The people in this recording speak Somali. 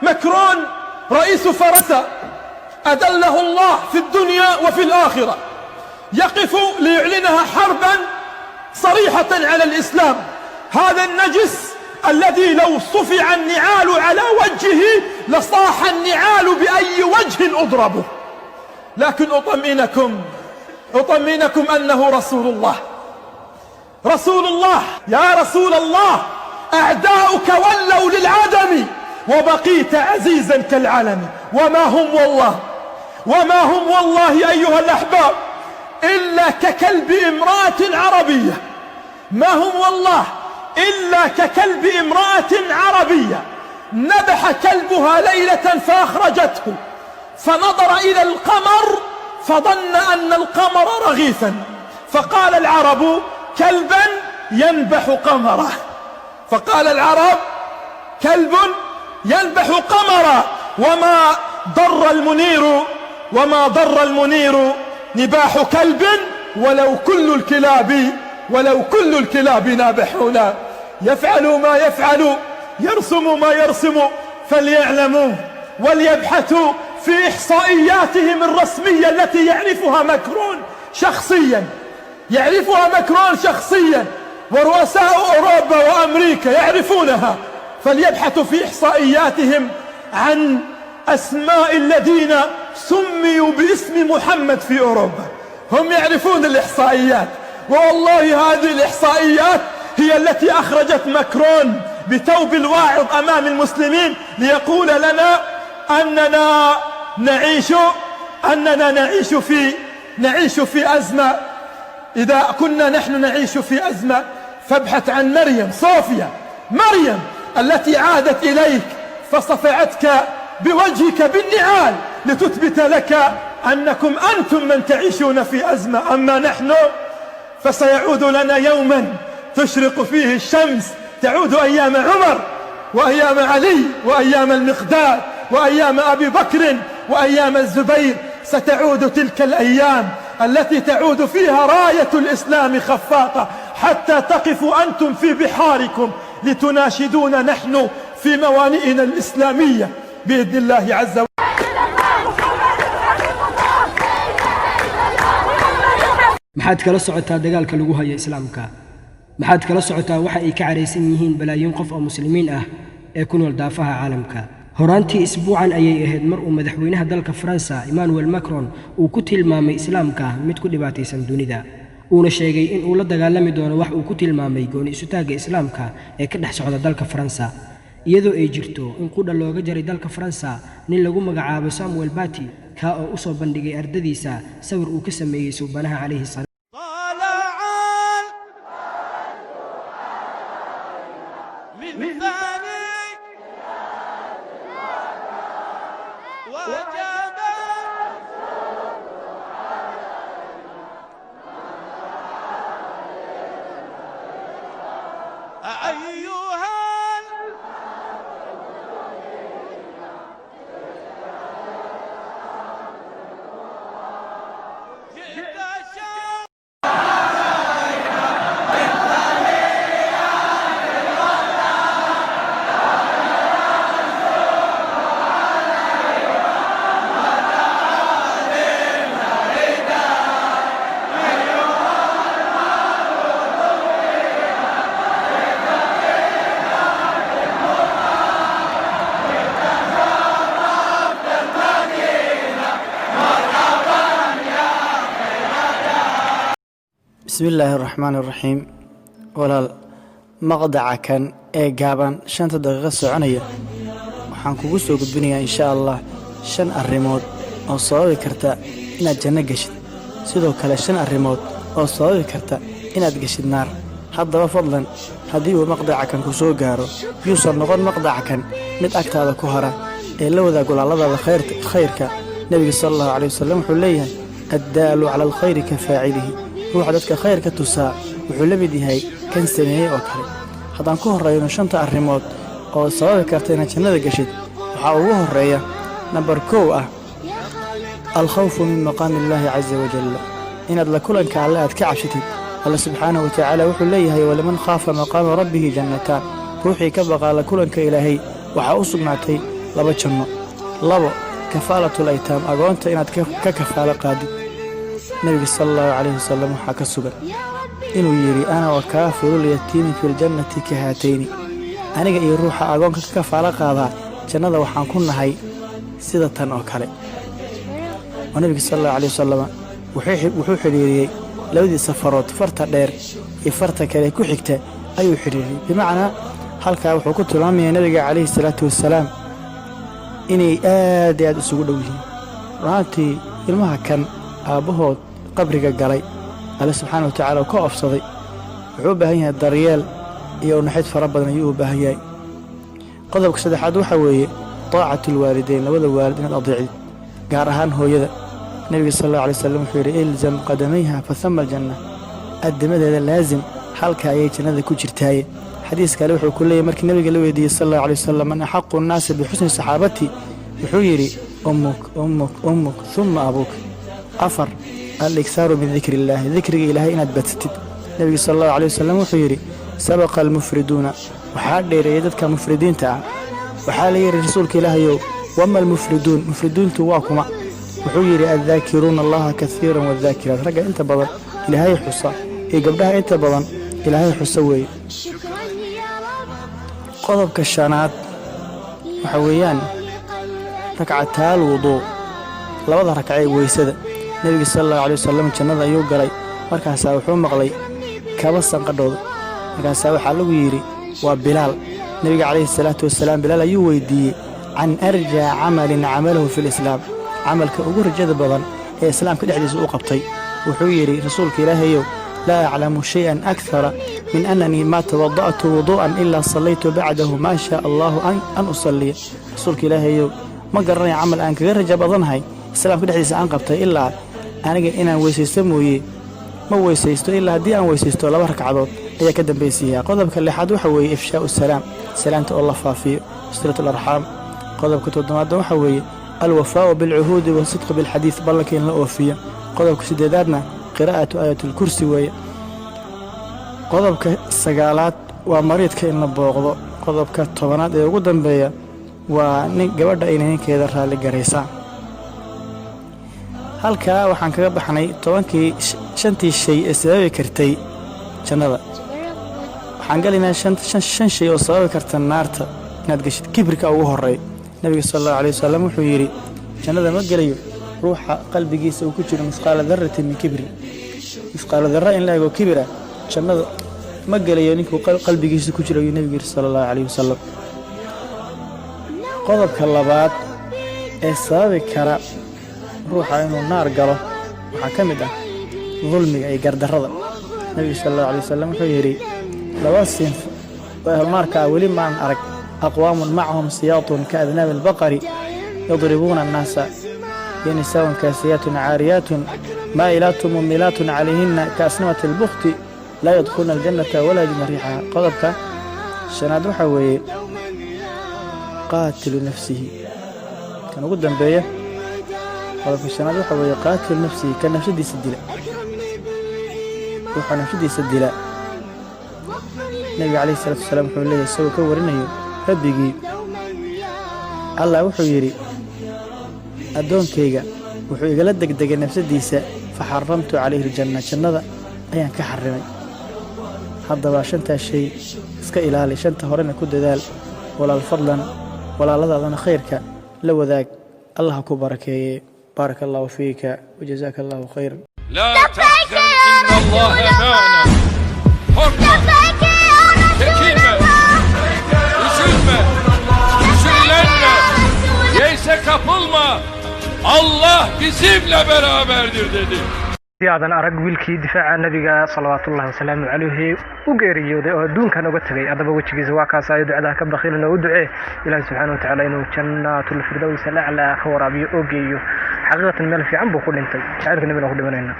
ماكرون رئيس فرنسا أذله الله في الدنيا وفي الآخرة، يقف ليعلنها حربا صريحة على الإسلام. هذا النجس الذي لو صفع النعال على وجهه لصاح النعال بأي وجه أضربه. لكن أطمئنكم أنه رسول الله. رسول الله. يا رسول الله، أعداؤك ولوا للعدم وبقيت عزيزا كالعلم. وما هم والله أيها الأحباب إلا ككلب امرأة عربية. ما هم والله إلا ككلب امرأة عربية نبح كلبها ليلة فأخرجته، فنظر إلى القمر فظن أن القمر رغيفا، فقال العرب كلبا ينبح قمرا. فقال العرب كلب ينبح قمرا. وما ضر المنير نباح كلب ولو كل الكلاب نابحون. يفعل ما يفعل، يرسم ما يرسم، فليعلموا وليبحثوا في إحصائياتهم الرسمية التي يعرفها ماكرون شخصيا، ورؤساء أوروبا وأمريكا يعرفونها. فليبحثوا في إحصائياتهم عن أسماء الذين سميوا باسم محمد في أوروبا. هم يعرفون الإحصائيات، والله هذه الإحصائيات هي التي أخرجت ماكرون بثوب الواعظ أمام المسلمين ليقول لنا أننا نعيش في أزمة. إذا كنا نحن نعيش في أزمة فابحث عن مريم التي عادت إليك فصفعتك بوجهك بالنعال لتثبت لك أنكم أنتم من تعيشون في أزمة. أما نحن فسيعود لنا يوما تشرق فيه الشمس، تعود أيام عمر وأيام علي وأيام المقداد وأيام أبي بكر وأيام الزبير. ستعود تلك الأيام التي تعود فيها راية الإسلام خفاقة، حتى تقفوا أنتم في بحاركم لتناشدون نحن في موانئنا الإسلامية بإذن الله عز وجل. maxaad kala socotaa dagaalka lagu hayo islaamka? maxaad kala socotaa waxa ay ka careysan yihiin balaayiin qof oo muslimiin ah ee ku nool daafaha caalamka? horaantii isbuucan ayay ahayd mar uu madaxweynaha dalka Faransa Emmanuel Macron uu ku tilmaamay islaamka mid ku dhibaataysan dunida, uuna sheegay in uu la dagaalami doono wax uu ku tilmaamay gooni isutaaga islaamka ee ka dhex socda dalka Faransa, iyadoo ay jirto in qudha looga jaray dalka Faransa nin lagu magacaabo Samuel Paty ka oo u soo bandhigay ardadiisa sawir uu ka sameeyay suubanaha calayhi salaam. بسم الله الرحمن الرحيم. ولا مقطع كان جابان 5 دقيقة سعنية waxaan kugu soo gudbinayaa insha Allah 5 arrimood oo sababi karta inaad janno gashid, sidoo kale 5 arrimood oo sababi karta inaad gashid naar. haddaba fadlan haddii uu maqdaca kan ku soo gaaro yuusan noqon maqdaca kan mid agtaada ku hara ee la wadaag walaalada khayrka. nabiga sallallahu alayhi wasallam wuxuu leeyahay ad-daalu ala al-khayri ka faa'ilihi, ruuxa dadka khayrka tusaa wuxuu la mid yahay kan sameeyay oo kale. haddaan ku horeyno 5 arrimood oo sababi karta inaad jannada gashid, waxaa ugu horeeya number 1 ah al-khawfu min maqaami Illaahi azza wa jalla, inaad la kulanka Alle aad ka cabsatid. Allah subxaanahu wa ta'aala wuxuu leeyahay walaman khaafa maqaama rabbihi jannataan, ruuxii ka baqa la kulanka Ilaahay waxaa u sugnaatay laba janno. labo kafaalatul aytaam agoonta inaad ka kafaalo qaadid. nebiga sala allahu calayhi wasalam waxaa ka sugan inuu yidhi ana wa kaafirul yatiimi fi ljannati ka haatayni, aniga iyo ruuxa agoonka ka kafaalo qaadaa jannada waxaan ku nahay sida tan oo kale. oo nebiga sala allahu calayhi wasalam wuxuu xidhiiriyey labadii safarood, farta dheer iyo farta kale ku xigta ayuu xidhiiriyey. bimacnaa halkaa wuxuu ku tilmaamaya nebiga calayhi salaatu wasalaam inay aad iyo aad isugu dhow yihiin. runaantii ilmaha kan aabbahood qabriga galay alle subxaana wa tacaala ka ofsaday wuxuu u baahan yahay daryeel iyo unaxid fara badan ayuu u baahan yahay. qodobka saddexaad waxaa weeye taacatul waalidayn, labada waalid inaad adeecdid, gaar ahaan hooyada. nebiga sal allahu alay wasalam wuxuu yidhi ilzam qadamayha fa hama aljanna, addamadeeda laazim, halka ayay jannada ku jirtaaye. xadiis kale wuxuu ku leeyahy markii nebiga la weydiiyey sal allahu alay wasalam man axaqu nnaasi bixusni saxaabati, wuxuu yidhi ummuk ummuk ummuk uma abuuk. afar aliksaaru min dikri illaahi, dikriga ilaahay inaad badsatid. nebiga sal allahu alay wasalam wuxuu yidhi sabaqa almufriduuna, waxaa dheereeyey dadka mufridiinta ah. waxaa la yidhi rasuulka ilaahayow wama almufriduun, mufridiintu waa kuma? wuxuu yidhi addaakiruuna allaha kaiiran waadaakiraat, ragga inta badan ilaahay xusa iyo gabdhaha inta badan ilaahay xusa weeye. qodobka shanaad waxa weeyaan rakcataal wuduu, labada rakcee weysada. nebiga sala allahu alay wasalam jannada ayuu galay, markaasaa wuxuu maqlay kaba sanqadhooda, markaasaa waxaa lagu yidhi waa bilaal. nebiga calayhi salaatu wasalaam bilaal ayuu weydiiyey can arjaa camalin camalahu fi lislaam, camalka ugu rajada badan ee islaamka dhexdiisa u qabtay. wuxuu yidhi rasuulka ilaahayow laa aclamu shay-an akara min annanii maa tawada'tu wuduu'an ilaa sallaytu bacdahu maa shaa allaahu an usalliya. rasuulka ilaahayow ma garanaya camal aan kaga raja badanahay islaamka dhexdiisa aan qabtay ilaa aniga inaan weysaysto mooye ma weysaysto ilaa haddii aan weysaysto laba ragcadood ayaa ka dambaysiiyaa. qodobka lixaad waxa weeye ifshaa'u salaam, salaanta oo la faafiyo, silatu larxaam. qodobka toddobaadna waxa weeye alwafaa'u bilcuhuudi wasidqu bilxadiid, ballanka in la oofiyo. qodobka siddeedaadna qiraa'atu aayatulkursi weeye. qodobka sagaalaad waa mariidka in la booqdo. qodobka tobanaad ee ugu dambeeya waa gabadha inay ninkeeda raalli garaysaa. halkaa waxaan kaga baxnay shantii shay ee sababi kartay jannada. waxaan galaynaa shan shay oo sababi karta naarta inaad geshid. kibirka ugu horreey, nebiga sal allahu alay wasalam wuxuu yidhi jannada ma gelayo ruuxa qalbigiisa uu ku jiro misqaala darratin min kibrin, misqaala darra in la ego kibira jannada ma gelayo ninkuu qalbigiisa ku jiro ayuu nebigu yidhi sala allahu calayh wasalam. qodobka labaad ee sababi kara ruuxa inuu naar galo waxaa ka mid ah dulmiga iyo gardarrada. nebiga sal allahu alay wasalam wuxuu yidhi laba sinf oo ahlnaarka ah weli maan arag, aqwaamun macahum siyaatun ka adnaabi albaqari yadribuuna annaasa iyo nisaa'un kaasiyaatun caariyaatun maa'ilaatun mumilaatun calayhinna kaasnamati albukti laa yadkhulna aljannata walaa yajidna riixaha. qodobka shanaad waxaa weeye qaatilu nafsihi, kan ugu dambeeya. qodobka shanaad waxaa weeye qaatilu nafsihi, kan nafsadiisa dila, ruuxa nafsadiisa dila. nebiga calayhi salaatu wasalaam wuxuu leeyahay isagoo ka warinayo rabbigii, allah wuxuu yidhi addoonkayga wuxuu igala degdegay nafsadiisa fa xaramtu calayhi aljanna, jannada ayaan ka xarimay. haddaba shantaas shay iska ilaali, shanta horena ku dadaal. walaal fadlan walaaladaadana khayrka la wadaag. allah ku barakeeye. baaraka allahu fiika wajazaaka allahu khayran. لا تحزن إن الله معنا. حرمة çekinme, üzülme, üzüllenme, yeyse kapılma, Allah bizimle beraberdir dedi. aadan arag wiilkii difaaca nabiga salawaatullahi wasalaamu calayhi u geeriyooday oo adduunkan uga tagay. haddaba wejigiisa waa kaas ayo ducadaha ka bakhiilna u ducee ilaahi subxaana wa tacaala inuu jannaatul firdaws alaclaa ka waraabiyo oo geeyo. xaqiiqatan meel fiican buu ku dhintay, shacairka nabigana ku dhimanayna.